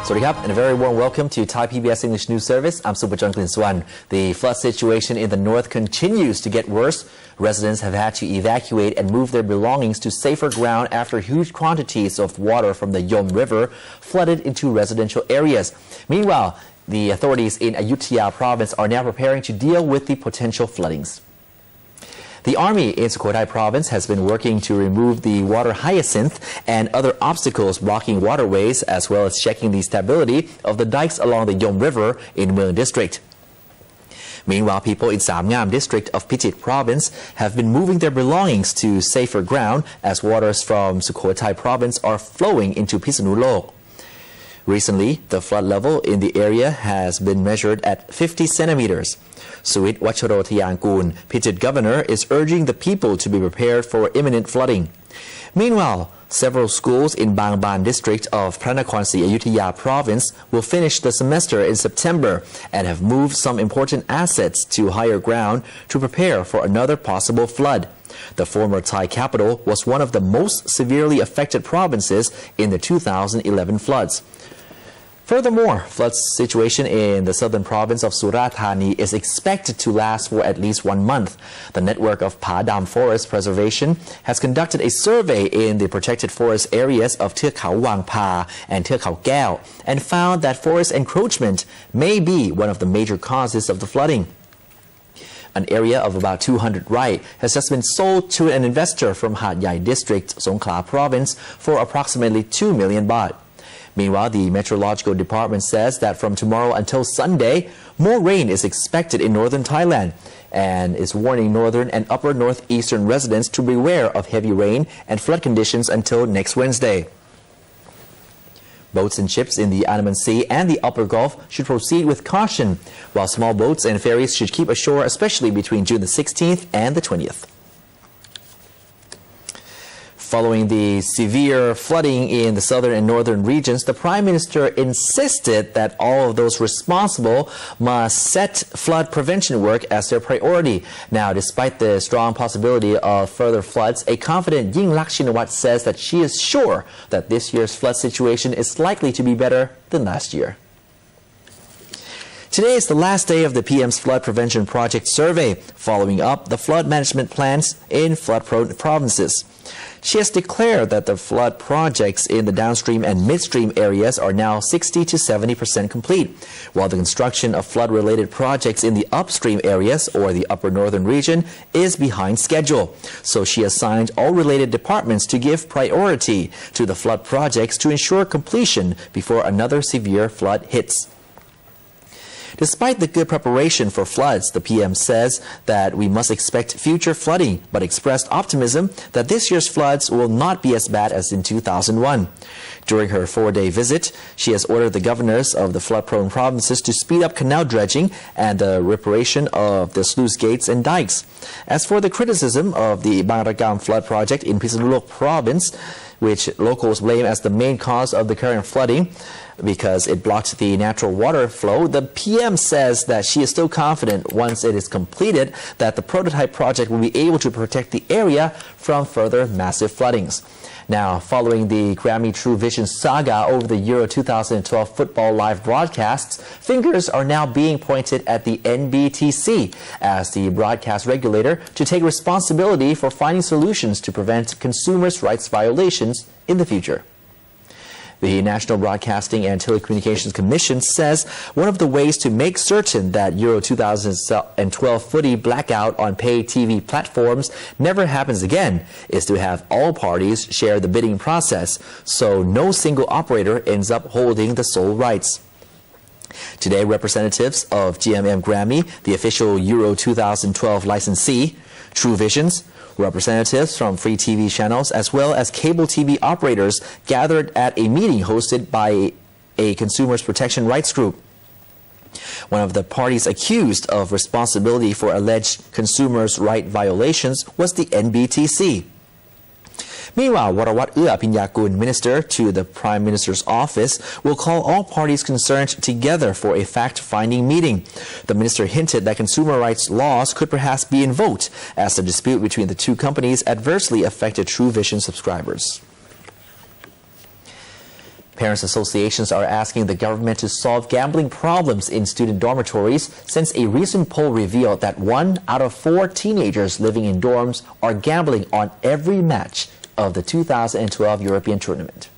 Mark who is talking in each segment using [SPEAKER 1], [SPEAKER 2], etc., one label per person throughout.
[SPEAKER 1] Swadikap, and a very warm welcome to Thai PBS English News Service. I'm Supajong Klinswan. The flood situation in the north continues to get worse. Residents have had to evacuate and move their belongings to safer ground after huge quantities of water from the Yom River flooded into residential areas. Meanwhile, the authorities in Ayutthaya province are now preparing to deal with the potential floodings. The army in Suu Kyi province has been working to remove the water hyacinth and other obstacles blocking waterways, as well as checking the stability of the dikes along the Yom River in Mueang district. Meanwhile, people in Samngam district of Phichit province have been moving their belongings to safer ground as waters from Suu Kyi province are flowing into Pisanulok. Recently, the flood level in the area has been measured at 50 centimeters. Suwit Wacharotayangun, Phichit governor, is urging the people to be prepared for imminent flooding. Meanwhile, several schools in Bangban district of Pranakhon-Si Ayutthaya province will finish the semester in September and have moved some important assets to higher ground to prepare for another possible flood. The former Thai capital was one of the most severely affected provinces in the 2011 floods. Furthermore, flood situation in the southern province of Surat Thani is expected to last for at least 1 month. The network of Padam Forest Preservation has conducted a survey in the protected forest areas of Tuk Khao Wang Pa and Tuk Khao Keo and found that forest encroachment may be one of the major causes of the flooding. An area of about 200 rai has just been sold to an investor from Hat Yai district, Songkhla province, for approximately 2 million baht. Meanwhile, the Meteorological Department says that from tomorrow until Sunday, more rain is expected in northern Thailand and is warning northern and upper northeastern residents to beware of heavy rain and flood conditions until next Wednesday. Boats and ships in the Andaman Sea and the Upper Gulf should proceed with caution, while small boats and ferries should keep ashore, especially between June the 16th and the 20th. Following the severe flooding in the southern and northern regions, the Prime Minister insisted that all of those responsible must set flood prevention work as their priority. Now, despite the strong possibility of further floods, a confident Yingluck Shinawatra says that she is sure that this year's flood situation is likely to be better than last year. Today is the last day of the PM's Flood Prevention Project survey, following up the flood management plans in flood-prone provinces. She has declared that the flood projects in the downstream and midstream areas are now 60 to 70% complete, while the construction of flood-related projects in the upstream areas or the upper northern region is behind schedule. So she assigned all related departments to give priority to the flood projects to ensure completion before another severe flood hits. Despite the good preparation for floods, the PM says that we must expect future flooding, but expressed optimism that this year's floods will not be as bad as in 2001. During her 4-day visit, she has ordered the governors of the flood-prone provinces to speed up canal dredging and the reparation of the sluice gates and dikes. As for the criticism of the Bangragam flood project in Pisanulok province, which locals blame as the main cause of the current flooding because it blocked the natural water flow, the PM says that she is still confident once it is completed that the prototype project will be able to protect the area from further massive floodings. Now, following the Grammy True Vision saga over the Euro 2012 football live broadcasts, fingers are now being pointed at the NBTC as the broadcast regulator to take responsibility for finding solutions to prevent consumers' rights violations in the future. The National Broadcasting and Telecommunications Commission says one of the ways to make certain that Euro 2012 footy blackout on paid TV platforms never happens again is to have all parties share the bidding process, so no single operator ends up holding the sole rights. Today, representatives of GMM Grammy, the official Euro 2012 licensee, True Visions, representatives from free TV channels as well as cable TV operators gathered at a meeting hosted by a consumers protection rights group. One of the parties accused of responsibility for alleged consumers' right violations was the NBTC. Meanwhile, Warawat Pinyakun, minister to the Prime Minister's office, will call all parties concerned together for a fact-finding meeting. The minister hinted that consumer rights laws could perhaps be invoked as the dispute between the two companies adversely affected True Vision subscribers. Parents associations are asking the government to solve gambling problems in student dormitories since a recent poll revealed that 1 out of 4 teenagers living in dorms are gambling on every match of the 2012 European Tournament.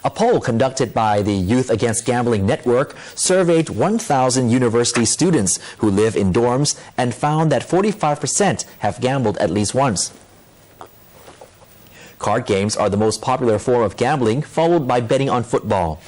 [SPEAKER 1] A poll conducted by the Youth Against Gambling Network surveyed 1,000 university students who live in dorms and found that 45% have gambled at least once. Card games are the most popular form of gambling, followed by betting on football.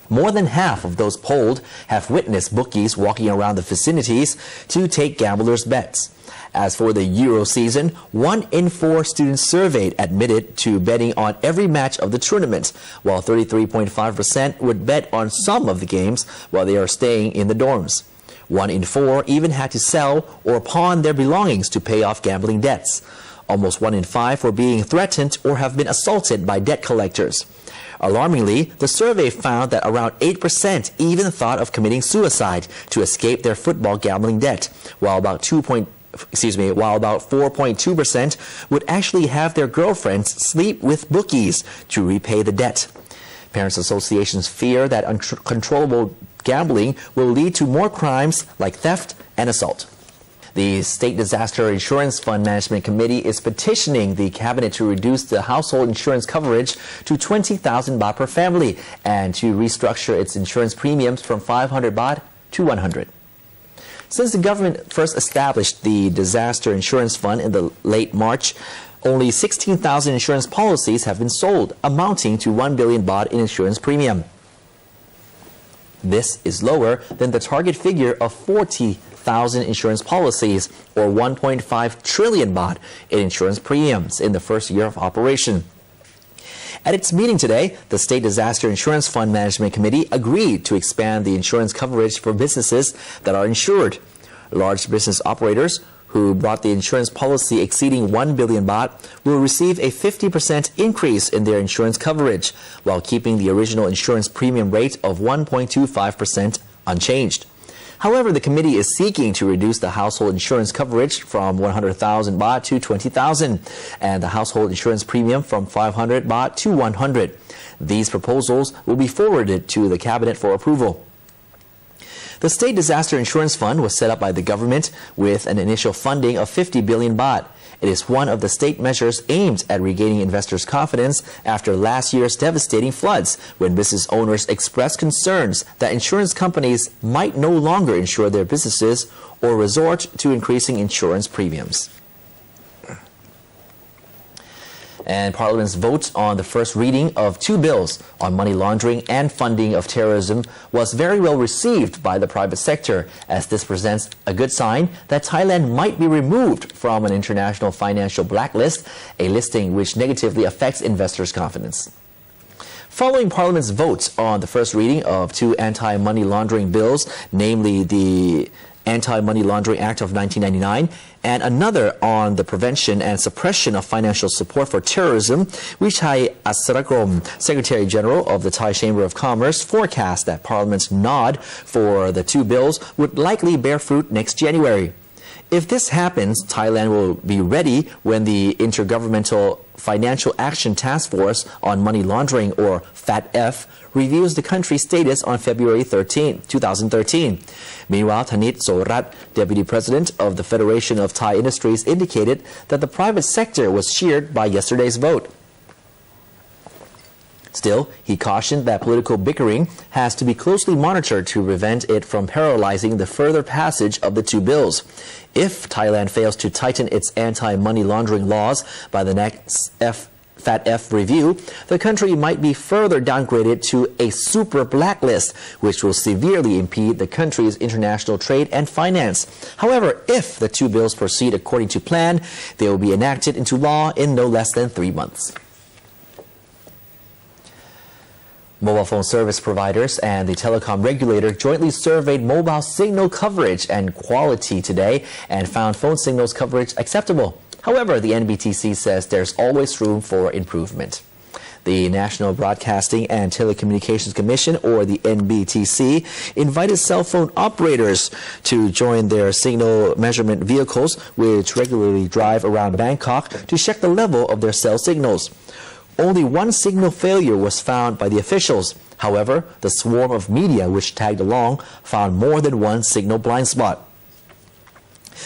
[SPEAKER 1] More than half of those polled have witnessed bookies walking around the vicinities to take gamblers' bets. As for the Euro season, 1 in 4 students surveyed admitted to betting on every match of the tournament, while 33.5% would bet on some of the games while they are staying in the dorms. 1 in 4 even had to sell or pawn their belongings to pay off gambling debts. Almost 1 in 5 were being threatened or have been assaulted by debt collectors. Alarmingly, the survey found that around 8% even thought of committing suicide to escape their football gambling debt, while about 4.2% would actually have their girlfriends sleep with bookies to repay the debt. Parents associations fear that uncontrollable gambling will lead to more crimes like theft and assault. The State Disaster Insurance Fund Management Committee is petitioning the cabinet to reduce the household insurance coverage to 20,000 baht per family and to restructure its insurance premiums from 500 baht to 100. Since the government first established the Disaster Insurance Fund in the late March, only 16,000 insurance policies have been sold, amounting to 1 billion baht in insurance premium. This is lower than the target figure of 40,000 insurance policies, or 1.5 trillion baht in insurance premiums in the first year of operation. At its meeting today, the State Disaster Insurance Fund Management Committee agreed to expand the insurance coverage for businesses that are insured. Large business operators who bought the insurance policy exceeding 1 billion baht will receive a 50% increase in their insurance coverage, while keeping the original insurance premium rate of 1.25% unchanged. However, the committee is seeking to reduce the household insurance coverage from 100,000 baht to 20,000 and the household insurance premium from 500 baht to 100. These proposals will be forwarded to the cabinet for approval. The State Disaster Insurance Fund was set up by the government with an initial funding of 50 billion baht. It is one of the state measures aimed at regaining investors' confidence after last year's devastating floods, when business owners expressed concerns that insurance companies might no longer insure their businesses or resort to increasing insurance premiums. And Parliament's vote on the first reading of 2 bills on money laundering and funding of terrorism was very well received by the private sector, as this presents a good sign that Thailand might be removed from an international financial blacklist, a listing which negatively affects investors' confidence. Following Parliament's vote on the first reading of 2 anti-money laundering bills, namely the Anti-Money Laundering Act of 1999 and another on the prevention and suppression of financial support for terrorism, Wichai Asrakrom, Secretary General of the Thai Chamber of Commerce, forecast that Parliament's nod for the 2 bills would likely bear fruit next January. If this happens, Thailand will be ready when the Intergovernmental Financial Action Task Force on Money Laundering, or FATF, reviews the country's status on February 13, 2013. Meanwhile, Thanit Sorat, Deputy President of the Federation of Thai Industries, indicated that the private sector was cheered by yesterday's vote. Still, he cautioned that political bickering has to be closely monitored to prevent it from paralyzing the further passage of the 2 bills. If Thailand fails to tighten its anti-money laundering laws by the next FATF review, the country might be further downgraded to a super blacklist, which will severely impede the country's international trade and finance. However, if the 2 bills proceed according to plan, they will be enacted into law in no less than 3 months. Mobile phone service providers and the telecom regulator jointly surveyed mobile signal coverage and quality today and found phone signals coverage acceptable. However, the NBTC says there's always room for improvement. The National Broadcasting and Telecommunications Commission, or the NBTC, invited cell phone operators to join their signal measurement vehicles, which regularly drive around Bangkok, to check the level of their cell signals. only one signal failure was found by the officials. However, the swarm of media which tagged along found more than one signal blind spot.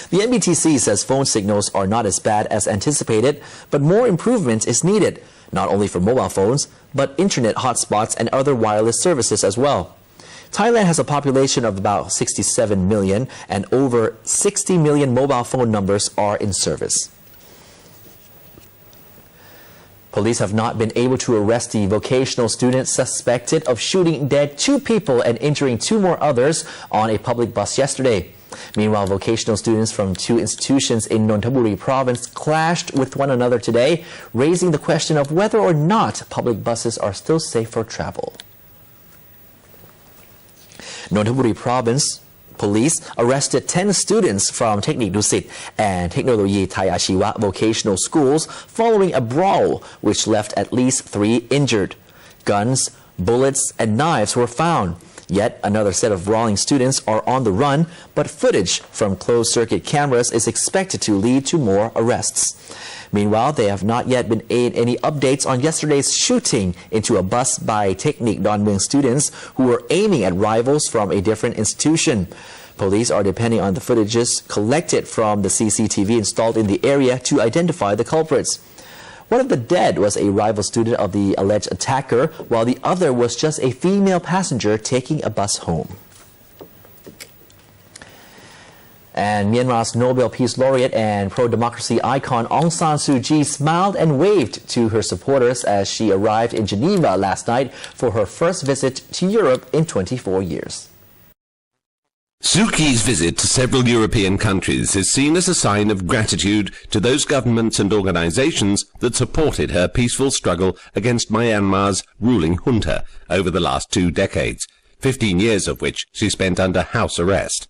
[SPEAKER 1] The NBTC says phone signals are not as bad as anticipated, but more improvement is needed, not only for mobile phones, but internet hotspots and other wireless services as well. Thailand has a population of about 67 million, and over 60 million mobile phone numbers are in service. Police have not been able to arrest the vocational student suspected of shooting dead 2 people and injuring 2 more others on a public bus yesterday. Meanwhile, vocational students from 2 institutions in Nonthaburi province clashed with one another today, raising the question of whether or not public buses are still safe for travel. Nonthaburi province police arrested 10 students from Technic Dusit and Technology Thai Achiwa vocational schools following a brawl which left at least 3 injured. Guns, bullets, and knives were found. Yet another set of brawling students are on the run, but footage from closed-circuit cameras is expected to lead to more arrests. Meanwhile, there have not yet been any updates on yesterday's shooting into a bus by Technic Donmueang students who were aiming at rivals from a different institution. Police are depending on the footages collected from the CCTV installed in the area to identify the culprits. One of the dead was a rival student of the alleged attacker, while the other was just a female passenger taking a bus home. And Myanmar's Nobel Peace Laureate and pro-democracy icon Aung San Suu Kyi smiled and waved to her supporters as she arrived in Geneva last night for her first visit to Europe in 24 years.
[SPEAKER 2] Suu Kyi's visit to several European countries is seen as a sign of gratitude to those governments and organizations that supported her peaceful struggle against Myanmar's ruling junta over the last 2 decades, 15 years of which she spent under house arrest.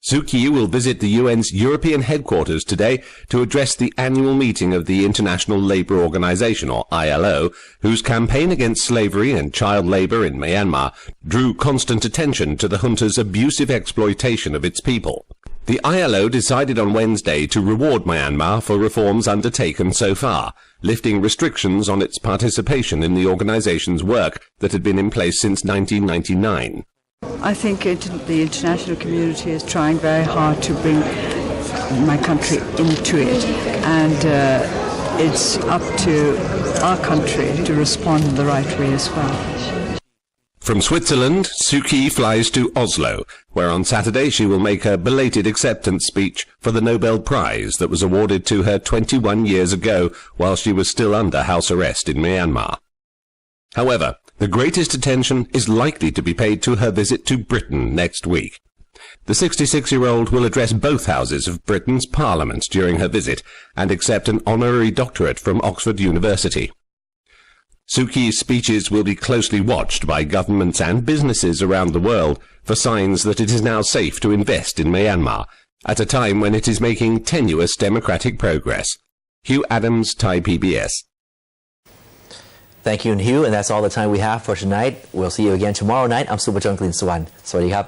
[SPEAKER 2] Suu Kyi will visit the UN's European headquarters today to address the annual meeting of the International Labour Organization, or ILO, whose campaign against slavery and child labour in Myanmar drew constant attention to the junta's abusive exploitation of its people. The ILO decided on Wednesday to reward Myanmar for reforms undertaken so far, lifting restrictions on its participation in the organization's work that had been in place since 1999.
[SPEAKER 3] I think the international community is trying very hard to bring my country into it, and it's up to our country to respond in the right way as well.
[SPEAKER 2] From Switzerland, Suu Kyi flies to Oslo, where on Saturday she will make her belated acceptance speech for the Nobel Prize that was awarded to her 21 years ago while she was still under house arrest in Myanmar. However, the greatest attention is likely to be paid to her visit to Britain next week. The 66-year-old will address both houses of Britain's Parliament during her visit and accept an honorary doctorate from Oxford University. Suu Kyi's speeches will be closely watched by governments and businesses around the world for signs that it is now safe to invest in Myanmar, at a time when it is making tenuous democratic progress. Hugh Adams, ThaiPBS.
[SPEAKER 1] Thank you, Hugh, and that's all the time we have for tonight. We'll see you again tomorrow night. I'm Supachong Klin Suwan. สวัสดีครับ